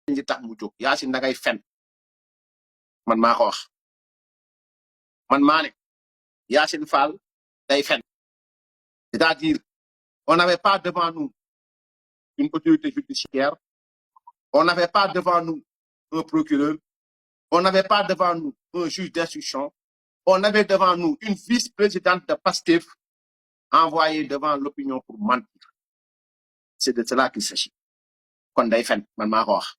li tax mu jóg Yacine da ngay fen man maa ko wax man maa ne Yacine Fall day fen c'est-à-dire on n'avait pas devant nous une autorité judiciaire, on n'avait pas devant nous un procureur, on n'avait pas devant nous un juge d'instruction, on avait devant nous une vice-présidente de PASTEF envoyée devant l'opinion pour mentir. C'est de cela qu'il s'agit. Kon day fen man maa ko wax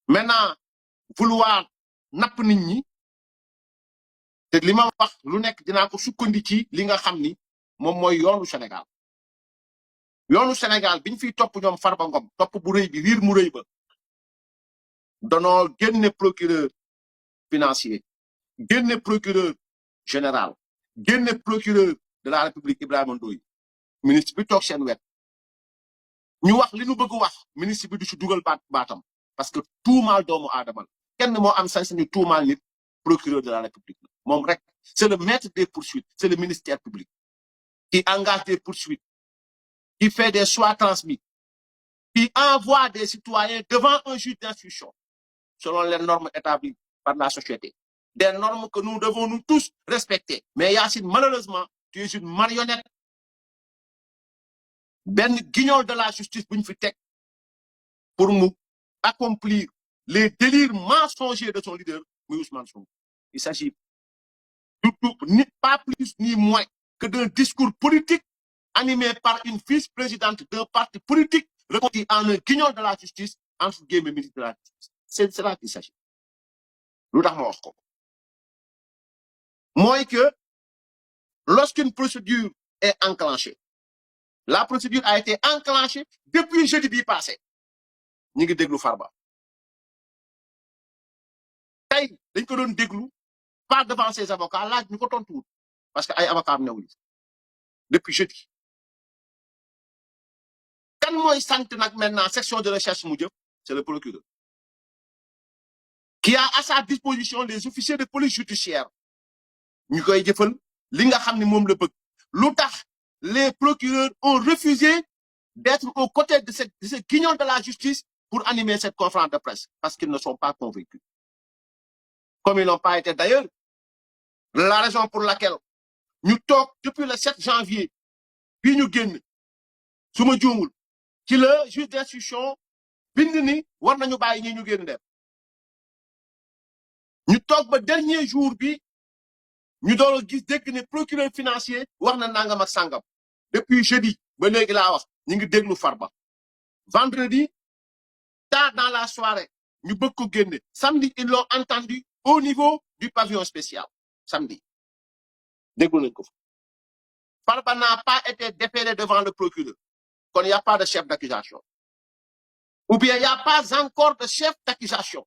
maintenant vouloir napp nit ñi te li ma wax lu nekk dinaa ko sukkandi ci li nga xam ni moom mooy yoonu Sénégal yoonu Sénégal biñ fiy topp ñoom Farba Ngom topp bu rëy bi riir mu rëy ba danoo génne procureur financier génne procureur général génne procureur de la République Ibrahima Ndoye ministre bi toog seen wet ñu wax li nu bëgg wax ministre bi du ci dugal baatam parce que tuumaal doomu aadama la kenn moo am sañ-sañu tuumaal nit procureur de la République la moom rek c'est le maître des poursuites c'est le ministère public qui engage des poursuites qui fait des choix transmis qui envoie des citoyens devant un juge d'instruction selon les normes établies par la société des normes que nous devons nous tous respecter mais Yacine malheureusement tu es une marionnette benn guignol de la justice bu ñu fi teg pour mu accomplir les délires mensongers de son leader muy Ousmane Sonko il s'agit ni pas plus ni moins que d'un discours politique animé par une vice-présidente d'un parti politique reconverti en un guignol de la justice entre guillemets ministre de la justice c'est de cela qu'il s'agit lu tax ma wax ko mooy que lorsqu'une procédure est enclenchée la procédure a été enclenchée depuis jeudi bi passé ñu ngi déglu Farba tey dañ ko doon déglu pas devant ses avocats laaj ñu ko tontuwul parce que ay avocats am newuñu depuis jeudi kan mooy sant nag maintenant section de recherche mu jëf c'est le procureur qui a à sa disposition les officiers de police judiciaire ñu koy jëfal li nga xam ne moom la bëgg lu tax les procureurs ont refusé d'être aux côtés de ce guignol de la justice pour animer cette conférence de presse parce qu'ils ne sont pas convaincus comme ils n'ont pas été d'ailleurs la raison pour laquelle ñu toog depuis le 7 janvier bii ñu génn su ma juumul ci le juge d'instruction bind ni war nañu bàyyi ñi ñu génn dem ñu toog ba dernier jour bi ñu doon gis dégg ne procureur financier wax na nangam ak sangam depuis jeudi ba léegi laa wax ñu ngi déglu Farba vendredi tard dans la soirée ñu bëgg ko génne samedi ils l'ont entendu au niveau du pavillon spécial samedi déglu nañ ko fa Farba n'a pas été déféré devant le procureur kon y a pas de chef d'accusation ou bien y a pas encore de chef d'accusation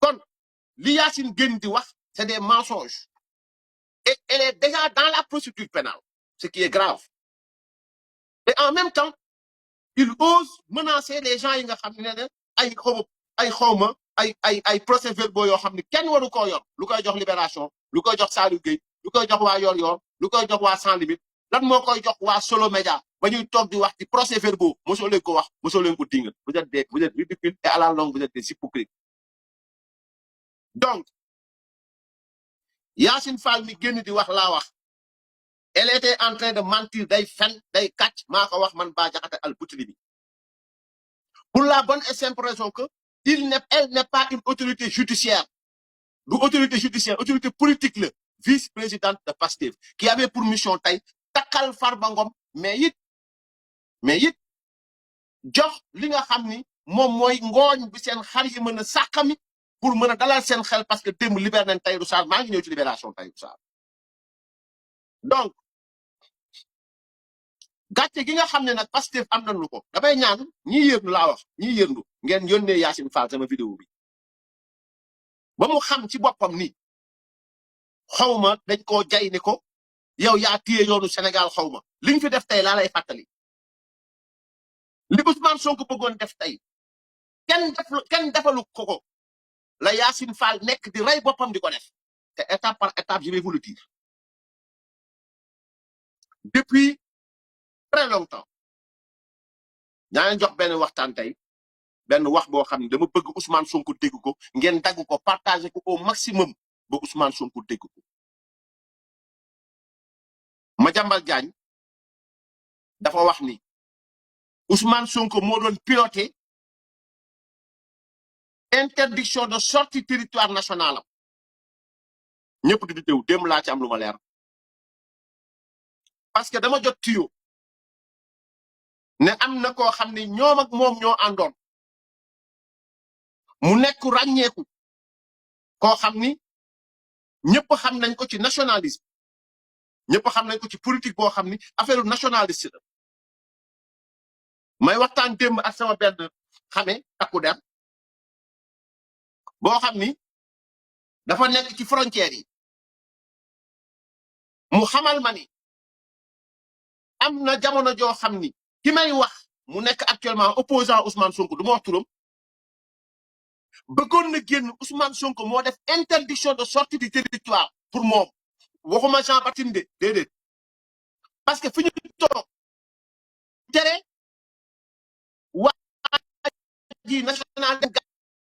kon li Yacine génn di wax c'est des mensonges et elle est déjà dans la procédure pénale ce qui est grave et en même temps il ose menacer les gens yi nga xam ne ay xawma ay procès-verbaux yoo xam ne kenn waru koo yor lu koy jox Libération lu koy jox Saliou Gueye lu koy jox waa Yor-Yor lu koy jox waa Sans Limites lan moo koy jox waa Solo Média ba ñuy toog di wax ci procès-verbaux mosoo leen ko wax mosoo leen ko dingal vous êtes ridicules et à la longue vous êtes des hypocrites donc Yacine Fall mi génn di wax laa wax elle était en train de mentir day fen day kàcc maa ko wax man Bah Diakhaté Al-Boutili bi pour la bonne et simple raison que elle n'est pas une autorité judiciaire du autorité judiciaire autorité politique la vice-présidente de PASTEF qui avait pour mission tey takkal Farba Ngom mais it jox li nga xam ni moom mooy ngooñ bi seen xar yi mën a sàqami pour mën a dalal seen xel parce que démb libéré nañ Tahirou Sarr maa ngi ñëw ci libération Tahirou Sarr donc gàcce gi nga xam ne nag Pastef am nañu ko damay ñaan ñi yërndu laa wax ñi yërndu ngeen yónnee Yacine Fall sama vidéo bi ba mu xam ci boppam ni xawma dañ koo jay ni ko yow yaa téye yoonu Sénégal xawma li ñu fi def tey laa lay fàttali li Ousmane Sonko bëggoon def tey kenn defalu ko la Yacine Fall nekk di rey boppam di ko def te étape par étape je vais vous le dire depuis très longtemps ñaa leen jox benn waxtaan tey benn wax boo xam ne dama bëgg Ousmane Sonko dégg ko ngeen dagg ko partager ko au maximum ba Ousmane Sonko dégg ko Madiambal Diagne dafa wax ni Ousmane Sonko moo doon piloté interdiction de sortie territoire national am ñëpp di teew dem laa ci am lu ma leer parce que dama jot tuyo ne am na koo xam ne ñoom ak moom ñoo àndoon mu nekk ràññeeku koo xam ni ñëpp xam nañ ko ci nationalisme ñëpp xam nañ ko ci politique boo xam ni affaire nationaliste la may waxtaan démb ak sama benn xame takku der boo xam ni dafa nekk ci frontières yi mu xamal ma ni am na jamono joo xam ni ki may wax mu nekk actuellement opposant Ousmane Sonko du ma wax turam bëggoon na génn Ousmane Sonko moo def interdiction de sortie du territoire pour moom waxuma Jean Baptiste de déedéet parce que fi ñu toog tere waa ji national de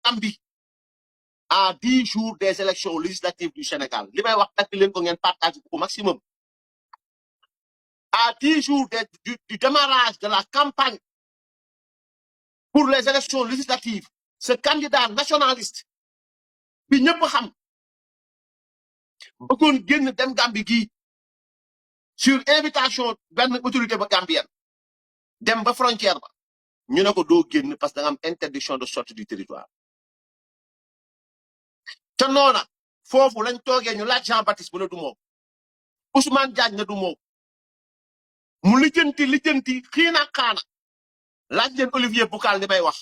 Gambie à 10 jours des élections législatives du Sénégal li may wax takk leen ko ngeen partage au maximum à 10 jours du démarrage de la campagne pour les élections législatives ce candidat nationaliste bi ñëpp xam bëggoon génn dem Gambie gii sur invitation benn autorité ba gambienne dem ba frontière ba ñu ne ko doo génn parce que da nga am interdiction de sortie du territoire te noona foofu lañ toogee ñu laaj Jean Baptiste bu ne du moom Ousmane Diagne ne du moom mu lijjanti xiina xaana laaj leen Olivier Boucal li may wax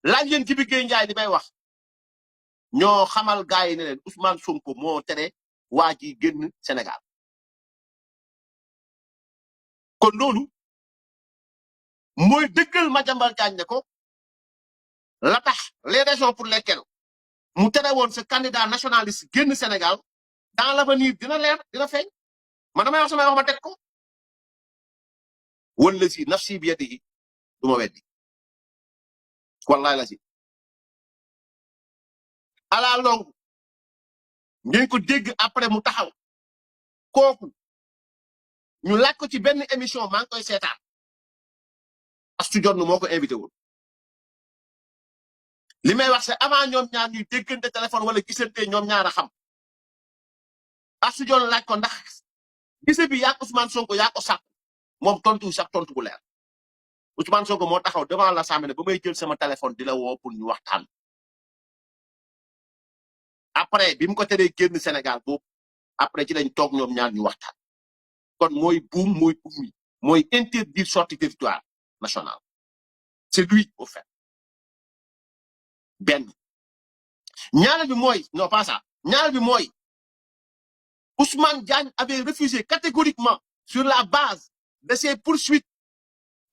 laaj leen Jibi Gueye Ndiaye li may wax ñoo xamal gaay yi ne leen Ousmane Sonko moo tere waa ji génn Sénégal kon loolu mooy dëggal Madiambal Diagne ne ko la tax les raisons pour lesquelles mu tere woon ce candidat nationaliste génn Sénégal dans l'avenir dina leer dina feeñ man damay wax samay wax ma teg ko wala si nafsi bi yadihi du ma weddi wallahi la si à la longue ngeen ko dégg après mu taxaw kooku ñu laaj ko ci benn émission maa ngi koy seetaan Astou Dione moo ko invité woon li may wax c'est avant ñoom ñaar ñuy déggante téléphone wala gisante ñoom ñaar a xam Astou Dione laaj ko ndax gise bi yaa Ousmane Sonko yaa ko sàkku moom tontu sax tontu bu leer Ousmane Sonko moo taxaw devant l'Assemblée ba may jël sama téléphone di la woo pour ñu waxtaan après bi mu ko teree génn Sénégal boobu après ci lañ toog ñoom ñaar ñu waxtaan kon mooy buum yi mooy interdire sortie territoire national c'est lui au fait benn ñaareel bi mooy non pas ça ñaareel bi mooy Ousmane Diagne avait refusé catégoriquement sur la base de ses poursuites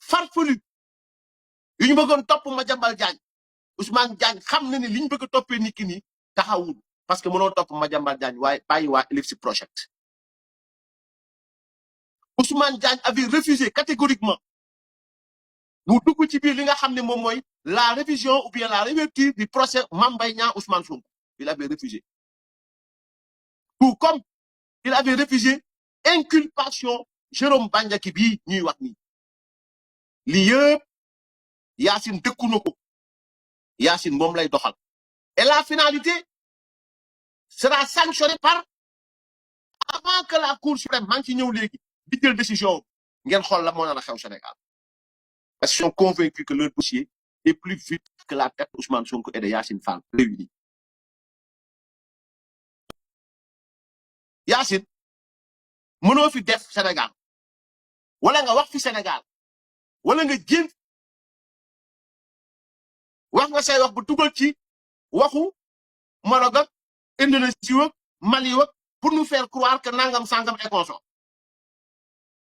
farfelues yu ñu bëggoon topp Madiambal Diagne Ousmane Diagne xam na ni li ñu bëgg a toppee nit ki nii taxawul parce que mënoo topp Madiambal Diagne waaye bàyyi waa Ellipse Project Ousmane Diagne avait refusé catégoriquement mu dugg ci biir li nga xam ne moom mooy la révision ou bien la réouverture du procès Mame Mbaye Niang Ousmane Sonko il avait refusé tout comme il avait refusé inculpation Jérôme Bandiaky bii ñuy wax nii lii yëpp Yacine dëkku na ko Yacine moom lay doxal et la finalité sera sanctionnée par avant que la Cour suprême maa ngi ci ñëw léegi di jël décision ngeen xool la moo nar a xew Sénégal parce qu'ils sont convaincus que leur dossier est plus vite que la tête Ousmane Sonko et de Yacine Fall réunis Yacine mënoo fi def Sénégal wala nga wax fi Sénégal wala nga jéem wax nga say wax bu dugal ci waxu Maroc ak Indonésie ak Mali ak pour nous faire croire que nangam sangam est consort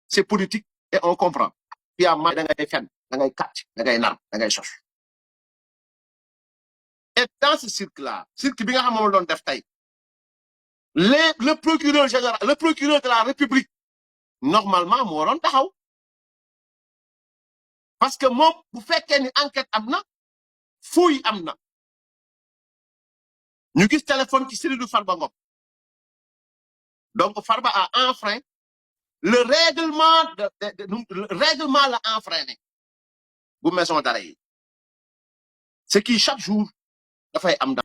c'est politique et on comprend fi am da ngay fen da ngay kàcc da ngay nar da ngay sos et dans ce cirque bi nga xam moom doon def tey le procureur général le procureur de la République normalement moo doon taxaw parce que moom bu fekkee ni enquête am na fouille am na ñu gis téléphone ci cellule Farba Ngom donc Farba a enfreint le règlement le règlement la enfreiné bu maison d'arrêt yi ce qui chaque jour dafay am